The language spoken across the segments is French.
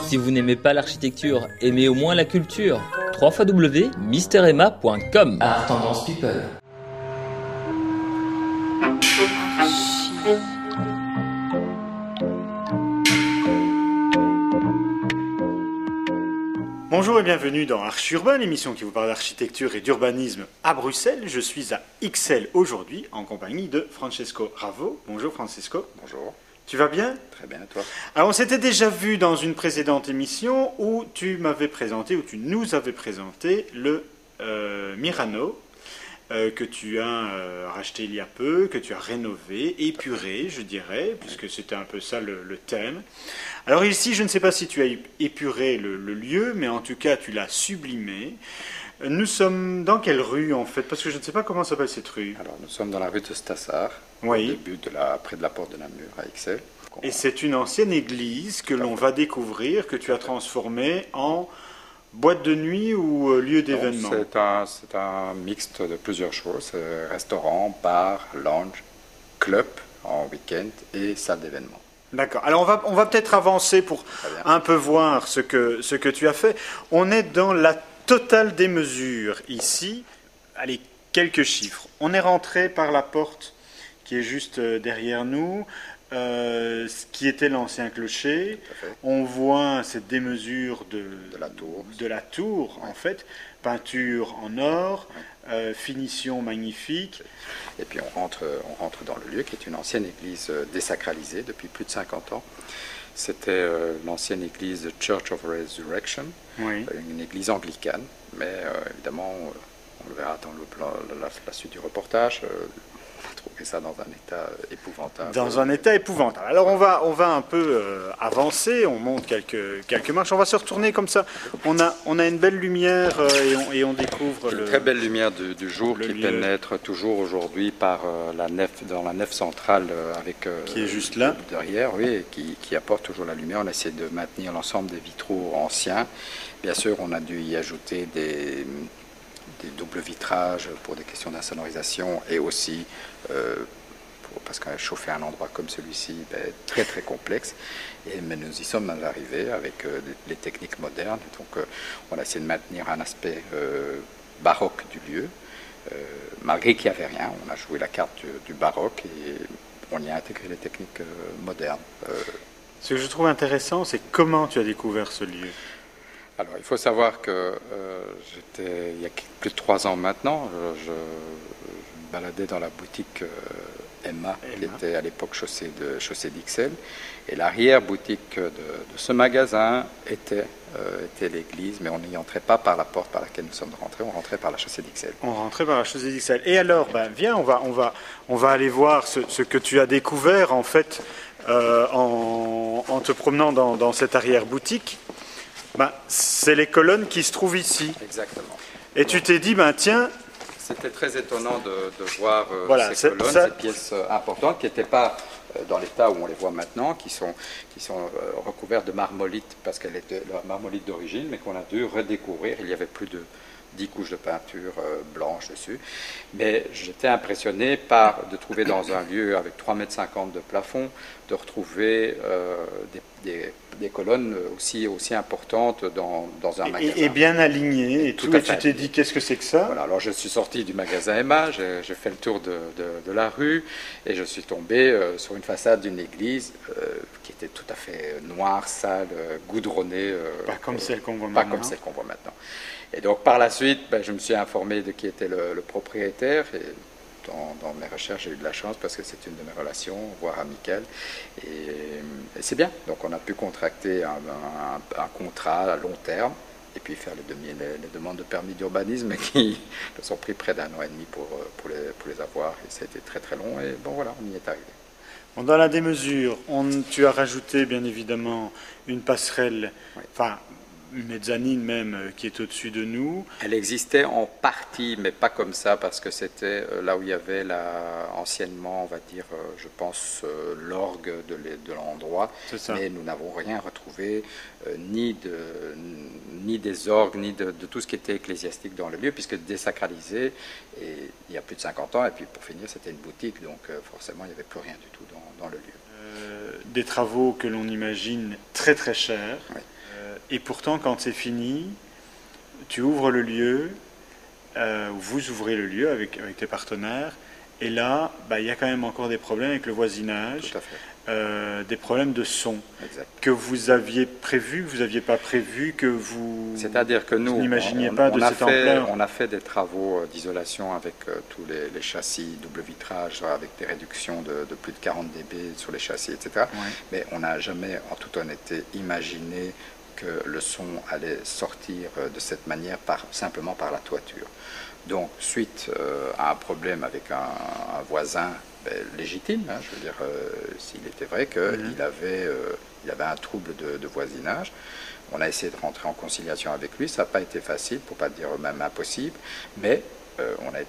Si vous n'aimez pas l'architecture, aimez au moins la culture. www.misteremma.com. Art Tendance People. Bonjour et bienvenue dans Arch Urbain, l'émission qui vous parle d'architecture et d'urbanisme à Bruxelles. Je suis à XL aujourd'hui en compagnie de Francesco Ravo. Bonjour Francesco. Bonjour. Tu vas bien? Très bien, et toi? Alors on s'était déjà vu dans une précédente émission où tu m'avais présenté, où tu nous avais présenté le Murano que tu as racheté il y a peu, que tu as rénové, épuré, je dirais, puisque c'était un peu ça le thème. Alors ici, je ne sais pas si tu as épuré le lieu, mais en tout cas, tu l'as sublimé. Nous sommes dans quelle rue, en fait? Parce que je ne sais pas comment s'appelle cette rue. Alors, nous sommes dans la rue de Stassard, oui. Au début près de la porte de Namur, à Ixelles. Et c'est une ancienne église que l'on va découvrir, que tu as transformée en boîte de nuit ou lieu d'événement? C'est un mixte de plusieurs choses. Restaurant, bar, lounge, club en week-end et salle d'événement. D'accord. Alors on va peut-être avancer pour un peu voir ce que tu as fait. On est dans la totale des mesures ici. Allez, quelques chiffres. On est rentré par la porte qui est juste derrière nous, ce qui était l'ancien clocher. On voit cette démesure de la tour ouais. En fait. Peinture en or, finition magnifique. Et puis on rentre dans le lieu qui est une ancienne église désacralisée depuis plus de 50 ans. C'était l'ancienne église de Church of Resurrection, oui. Une église anglicane, mais évidemment, on le verra dans la suite du reportage, on a trouvé ça dans un état épouvantable. Dans un état épouvantable. Alors on va un peu avancer, on monte quelques marches, on va se retourner comme ça. On a une belle lumière et on découvre une très belle lumière du jour qui pénètre toujours aujourd'hui par dans la nef centrale avec qui est juste là derrière, oui, et qui apporte toujours la lumière. On essaie de maintenir l'ensemble des vitraux anciens. Bien sûr, on a dû y ajouter des doubles vitrages pour des questions d'insonorisation et aussi parce qu'un chauffer un endroit comme celui-ci est très très complexe, mais nous y sommes arrivés avec les techniques modernes. Donc on a essayé de maintenir un aspect baroque du lieu, malgré qu'il n'y avait rien. On a joué la carte du baroque et on y a intégré les techniques modernes. Ce que je trouve intéressant, c'est comment tu as découvert ce lieu. Alors, il faut savoir que il y a plus de 3 ans maintenant, je me baladais dans la boutique Emma, qui était à l'époque chaussée d'Ixelles. Et l'arrière-boutique de ce magasin était l'église, mais on n'y entrait pas par la porte par laquelle nous sommes rentrés, on rentrait par la chaussée d'Ixelles. On rentrait par la chaussée d'Ixelles. Et alors, viens, on va aller voir ce que tu as découvert, en fait, en te promenant dans cette arrière-boutique. C'est les colonnes qui se trouvent ici. Exactement. Et tu t'es dit, tiens... C'était très étonnant de voir ces colonnes, ces pièces importantes qui n'étaient pas dans l'état où on les voit maintenant, qui sont recouvertes de marmolite, parce qu'elle était la marmolite d'origine, mais qu'on a dû redécouvrir. Il y avait plus de 10 couches de peinture blanche dessus. Mais j'étais impressionné de trouver dans un lieu avec 3,50 m de plafond, de retrouver des colonnes aussi importantes dans un magasin. Et bien alignées et tout. Et tu t'es dit, qu'est-ce que c'est que ça? Voilà, alors je suis sorti du magasin Emma, j'ai fait le tour de la rue et je suis tombé sur une façade d'une église qui était tout à fait noire, sale, goudronnée. Pas comme celle qu'on voit maintenant. Pas comme celle qu'on voit maintenant. Et donc par la suite, je me suis informé de qui était le propriétaire. Et dans mes recherches, j'ai eu de la chance parce que c'est une de mes relations, voire amicales. Et c'est bien. Donc on a pu contracter un contrat à long terme et puis faire les demandes de permis d'urbanisme qui nous ont pris près d'1 an et demi pour les avoir. Et ça a été très très long. Et bon voilà, on y est arrivé. Bon, dans la démesure, tu as rajouté bien évidemment une passerelle, enfin une mezzanine même qui est au-dessus de nous. Elle existait en partie, mais pas comme ça, parce que c'était là où il y avait anciennement, on va dire, je pense, l'orgue de l'endroit. Mais nous n'avons rien retrouvé, ni des orgues, ni de tout ce qui était ecclésiastique dans le lieu, puisque désacralisé, et il y a plus de 50 ans, et puis pour finir, c'était une boutique, donc forcément, il n'y avait plus rien du tout dans le lieu. Des travaux que l'on imagine très très chers. Oui. Et pourtant, quand c'est fini, tu ouvres le lieu, vous ouvrez le lieu avec tes partenaires, et là, il y a quand même encore des problèmes avec le voisinage. Tout à fait. Des problèmes de son Exact. que vous aviez prévu, que vous n'aviez pas prévu, que vous C'est-à-dire que nous, n'imaginiez pas de cette ampleur. On a fait des travaux d'isolation avec tous les châssis double vitrage, avec des réductions de plus de 40 dB sur les châssis, etc. Ouais. Mais on n'a jamais, en toute honnêteté, imaginé que le son allait sortir de cette manière simplement par la toiture. Donc, suite à un problème avec un voisin légitime, hein, je veux dire, s'il était vrai qu'il avait un trouble de voisinage, on a essayé de rentrer en conciliation avec lui, ça n'a pas été facile, pour ne pas dire même impossible, mais on a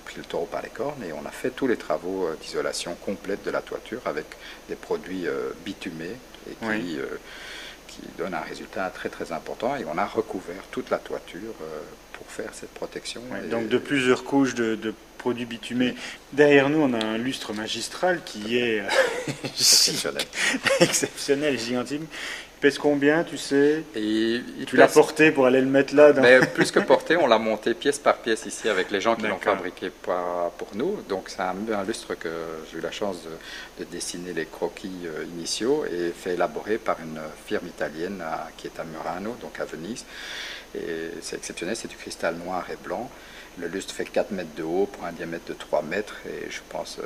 pris le taureau par les cornes et on a fait tous les travaux d'isolation complète de la toiture avec des produits bitumés et qui donne un résultat très très important, et on a recouvert toute la toiture pour faire cette protection. Ouais, donc de plusieurs couches de produits bitumés. Derrière nous, on a un lustre magistral qui est exceptionnel et gigantime. Il pèse combien, tu sais? Tu l'as porté pour aller le mettre là Mais plus que porté, on l'a monté pièce par pièce ici avec les gens qui l'ont fabriqué pour nous. Donc c'est un lustre que j'ai eu la chance de dessiner les croquis initiaux et fait élaborer par une firme italienne qui est à Murano, donc à Venise. Et c'est exceptionnel, c'est du cristal noir et blanc. Le lustre fait 4 mètres de haut pour un diamètre de 3 mètres et je pense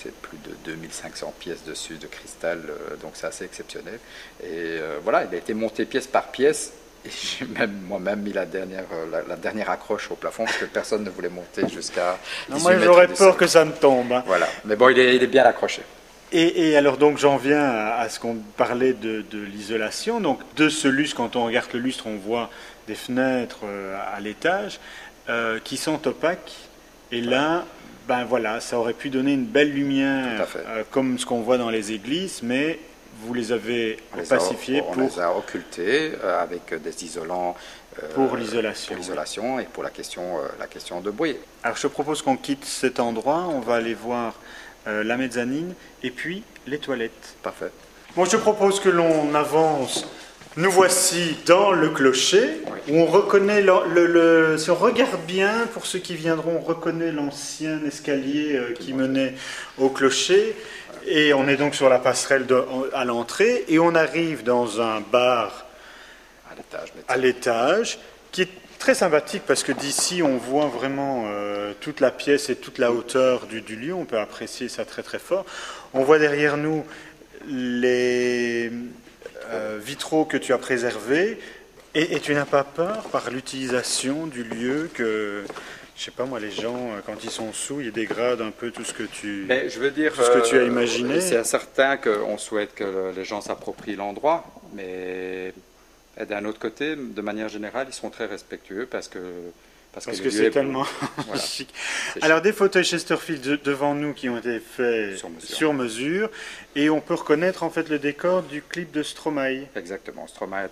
c'est plus de 2500 pièces dessus de cristal, donc c'est assez exceptionnel. Et voilà, il a été monté pièce par pièce et j'ai moi-même mis la dernière accroche au plafond parce que personne ne voulait monter jusqu'à 18 mètres. Moi j'aurais peur que ça me tombe. Hein. Voilà, mais bon, il est bien accroché. Et alors donc j'en viens à ce qu'on parlait de l'isolation. Donc de ce lustre, quand on regarde le lustre, on voit des fenêtres à l'étage qui sont opaques. Et là, voilà, ça aurait pu donner une belle lumière comme ce qu'on voit dans les églises, mais vous les avez opacifiés on les a occultés avec des isolants pour l'isolation et pour la question de bruit. Alors je te propose qu'on quitte cet endroit, on va aller voir la mezzanine et puis les toilettes. Parfait. Bon, je te propose que l'on avance. Nous voici dans le clocher, où on reconnaît, si on regarde bien, pour ceux qui viendront, on reconnaît l'ancien escalier qui menait au clocher. Et on est donc sur la passerelle à l'entrée, et on arrive dans un bar à l'étage, qui est très sympathique, parce que d'ici, on voit vraiment toute la pièce et toute la hauteur du lieu. On peut apprécier ça très très fort. On voit derrière nous les vitraux que tu as préservés, et tu n'as pas peur par l'utilisation du lieu que, je sais pas moi, les gens quand ils sont sous, ils dégradent un peu tout ce que tu as imaginé. C'est certain qu'on souhaite que les gens s'approprient l'endroit, mais d'un autre côté, de manière générale, ils sont très respectueux parce que c'est tellement chic. Alors des fauteuils Chesterfield devant nous qui ont été faits sur mesure, et on peut reconnaître en fait le décor du clip de Stromae. Exactement, Stromae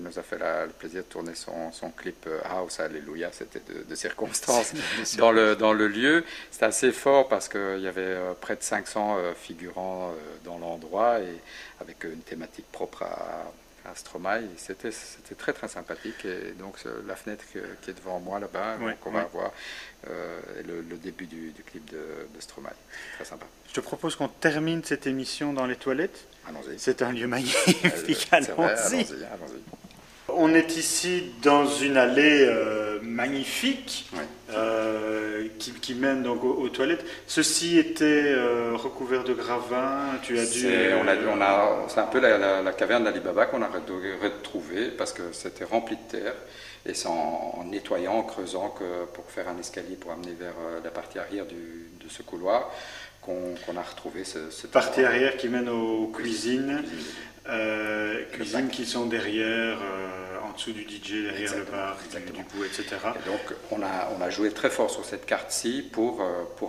nous a fait le plaisir de tourner son clip House Alléluia, c'était de circonstance dans le lieu. C'était assez fort parce qu'il y avait près de 500 figurants dans l'endroit et avec une thématique propre à Stromae, c'était très très sympathique, et donc la fenêtre qui est devant moi là-bas, on va voir le début du clip de Stromae, très sympa. Je te propose qu'on termine cette émission dans les toilettes. Allons-y. C'est un lieu magnifique, allons-y. On est ici dans une allée magnifique qui mène donc aux toilettes. Ceci était recouvert de gravats. Tu as dû. C'est un peu la caverne d'Ali Baba qu'on a retrouvée parce que c'était rempli de terre, et c'est en nettoyant, en creusant pour faire un escalier pour amener vers la partie arrière de ce couloir qu'on a retrouvé ce partie arrière qui mène aux cuisines. Cuisines qui sont derrière, en dessous du DJ, derrière le bar, du bout, etc. Et donc on a joué très fort sur cette carte-ci pour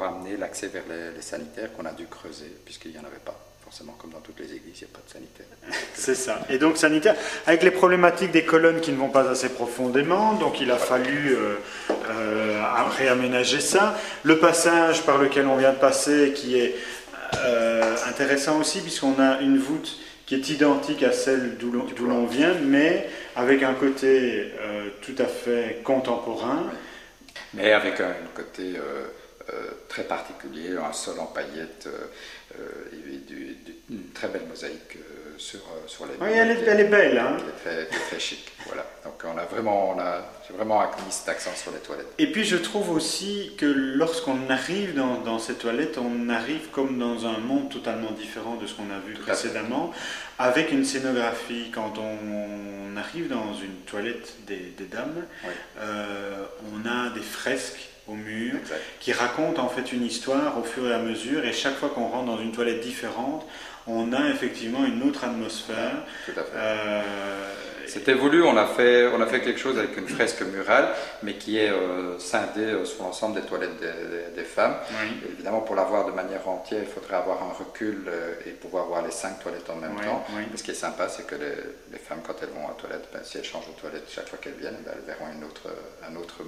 amener l'accès vers les sanitaires qu'on a dû creuser, puisqu'il n'y en avait pas. Forcément, comme dans toutes les églises, il n'y a pas de sanitaire. C'est ça. Et donc sanitaire, avec les problématiques des colonnes qui ne vont pas assez profondément, donc il a fallu réaménager ça. Le passage par lequel on vient de passer, qui est intéressant aussi, puisqu'on a une voûte qui est identique à celle d'où l'on vient, mais avec un côté tout à fait contemporain. Oui. Mais avec un côté très particulier, un sol en paillettes et une très belle mosaïque sur les murs. Oui, elle est belle. Hein. Qui est très chic. Voilà. Donc j'ai vraiment mis cet accent sur les toilettes. Et puis je trouve aussi que lorsqu'on arrive dans ces toilettes, on arrive comme dans un monde totalement différent de ce qu'on a vu précédemment, avec une scénographie. Quand on arrive dans une toilette des dames, oui. On a des fresques au mur, exact. Qui racontent en fait une histoire au fur et à mesure, et chaque fois qu'on rentre dans une toilette différente, on a effectivement une autre atmosphère. Tout à fait. C'était voulu, on a fait quelque chose avec une fresque murale, mais qui est scindée sur l'ensemble des toilettes des femmes. Oui. Évidemment, pour la voir de manière entière, il faudrait avoir un recul et pouvoir voir les 5 toilettes en même temps. Oui. Mais ce qui est sympa, c'est que les femmes, quand elles vont à la toilette, si elles changent de toilette chaque fois qu'elles viennent, elles verront un autre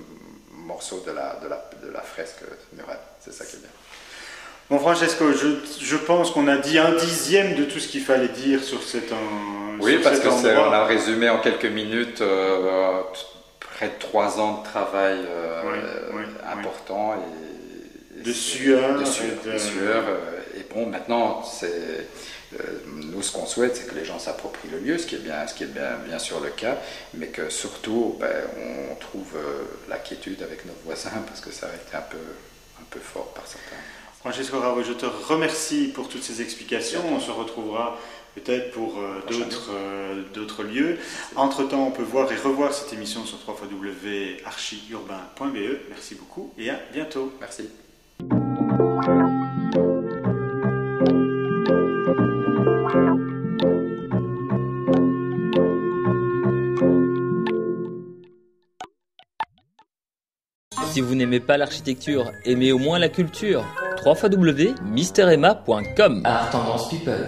morceau de la fresque murale. C'est ça qui est bien. Bon, Francesco, je pense qu'on a dit 1/10 de tout ce qu'il fallait dire sur cet Oui, parce que on a résumé en quelques minutes près de 3 ans de travail important. Et de sueur. Et bon, maintenant, nous, ce qu'on souhaite, c'est que les gens s'approprient le lieu, ce qui est bien sûr le cas, mais que surtout, on trouve la quiétude avec nos voisins, parce que ça a été un peu fort par certains. Francesco Ravo, je te remercie pour toutes ces explications. On se retrouvera peut-être pour d'autres lieux. Entre-temps, on peut voir et revoir cette émission sur www.archiurbain.be. Merci beaucoup et à bientôt. Merci. Si vous n'aimez pas l'architecture, aimez au moins la culture. www.misterema.com. Art Tendance People.